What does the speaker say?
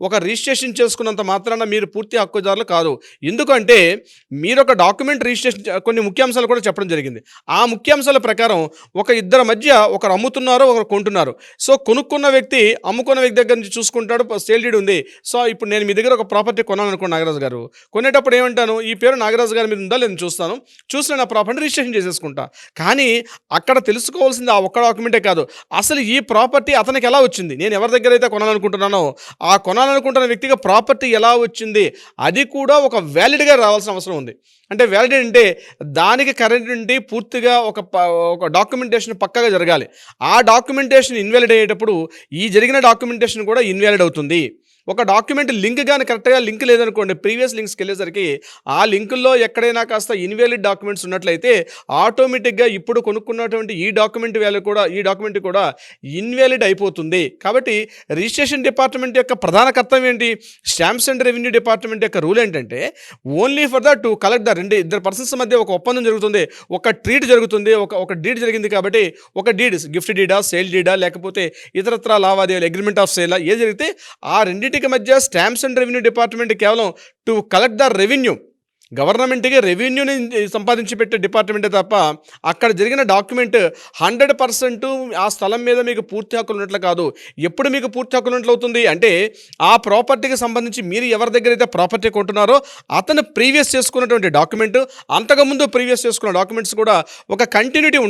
ఒక రిజిస్ట్రేషన్ చేసుకున్నంత మాత్రాన మీరు పూర్తి హక్కుదారులు కాదు. ఎందుకంటే మీరొక డాక్యుమెంట్ రిజిస్ట్రేషన్ కొన్ని ముఖ్యాంశాలు కూడా చెప్పడం జరిగింది. ఆ ముఖ్యాంశాల ప్రకారం ఒక ఇద్దరి మధ్య ఒకరు అమ్ముతున్నారు, ఒకరు కొంటున్నారు. సో, కొనుక్కున్న వ్యక్తి అమ్ముకున్న వ్యక్తి దగ్గర నుంచి చూసుకుంటాడు. సేల్ డీడ్ ఉంది. సో, ఇప్పుడు నేను మీ దగ్గర ఒక ప్రాపర్టీ కొనాలనుకోండి నాగరాజు గారు. కొనేటప్పుడు ఏమంటాను? ఈ పేరు నాగరాజు గారి మీద ఉందా లేదని చూస్తాను. చూసి నేను ఆ ప్రాపర్టీ రిజిస్ట్రేషన్ చేసేసుకుంటా. కానీ అక్కడ తెలుసుకోవాల్సింది ఆ ఒక్క డాక్యుమెంటే కాదు. అసలు ఈ ప్రాపర్టీ అతనికి ఎలా వచ్చింది? నేను ఎవరి దగ్గర అయితే కొనాలనుకుంటున్నానో ఆ కొనాలనుకుంటున్న వ్యక్తికి ప్రాపర్టీ ఎలా వచ్చింది? అది కూడా ఒక వ్యాలిడ్‌గా రావాల్సిన అవసరం ఉంది. అంటే వ్యాలిడ్ అంటే దానికి కరెంట్ పూర్తిగా ఒక డాక్యుమెంటేషన్ పక్కాగా జరగాలి. ఆ డాక్యుమెంటేషన్ ఇన్వాలిడ్ అయ్యేటప్పుడు ఈ జరిగిన డాక్యుమెంటేషన్ కూడా ఇన్వాలిడ్ అవుతుంది. ఒక డాక్యుమెంట్ లింక్ గాని కరెక్ట్‌గా లింక్ లేదనుకోండి, ప్రీవియస్ లింక్స్‌కెళ్ళేసరికి ఆ లింకుల్లో ఎక్కడైనా కాస్త ఇన్వాలిడ్ డాక్యుమెంట్స్ ఉన్నట్లయితే ఆటోమేటిక్‌గా ఇప్పుడు కొనుక్కున్నటువంటి ఈ డాక్యుమెంట్ కూడా ఇన్వాలిడ్ అయిపోతుంది. కాబట్టి రిజిస్ట్రేషన్ డిపార్ట్మెంట్ యొక్క ప్రధాన కర్తవ్యం ఏంటి? స్టాంప్స్ అండ్ రెవెన్యూ డిపార్ట్మెంట్ యొక్క రూల్ ఏంటంటే ఓన్లీ ఫర్ టు కలెక్ట్ ఇద్దరు పర్సన్స్ మధ్య ఒక ఒప్పందం జరుగుతుంది. ఒక ట్రీట్ జరుగుతుంది. ఒక డీడ్ జరిగింది కాబట్టి ఒక డీడ్ గిఫ్ట్ డీడా, సేల్ డీడా లేకపోతే ఇతరత్రా లావాదేవీలు అగ్రీమెంట్ ఆఫ్ సేలా ఏది జరిగితే ఆ రెండిటికి మధ్య స్టాంప్స్ అండ్ రెవెన్యూ డిపార్ట్మెంట్ కేవలం టు కలెక్ట్ రెవెన్యూ గవర్నమెంట్‌కి రెవెన్యూని సంపాదించి పెట్టే డిపార్ట్మెంటే తప్ప అక్కడ జరిగిన డాక్యుమెంట్ 100% ఆ స్థలం మీద మీకు పూర్తి హక్కులు ఉన్నట్లు కాదు. ఎప్పుడు మీకు పూర్తి హక్కులు ఉన్నట్లు అవుతుంది అంటే ఆ ప్రాపర్టీకి సంబంధించి మీరు ఎవరి దగ్గర అయితే ప్రాపర్టీ కొంటున్నారో అతను ప్రీవియస్ చేసుకున్నటువంటి డాక్యుమెంట్, అంతకుముందు ప్రీవియస్ చేసుకున్న డాక్యుమెంట్స్ కూడా ఒక కంటిన్యూటీ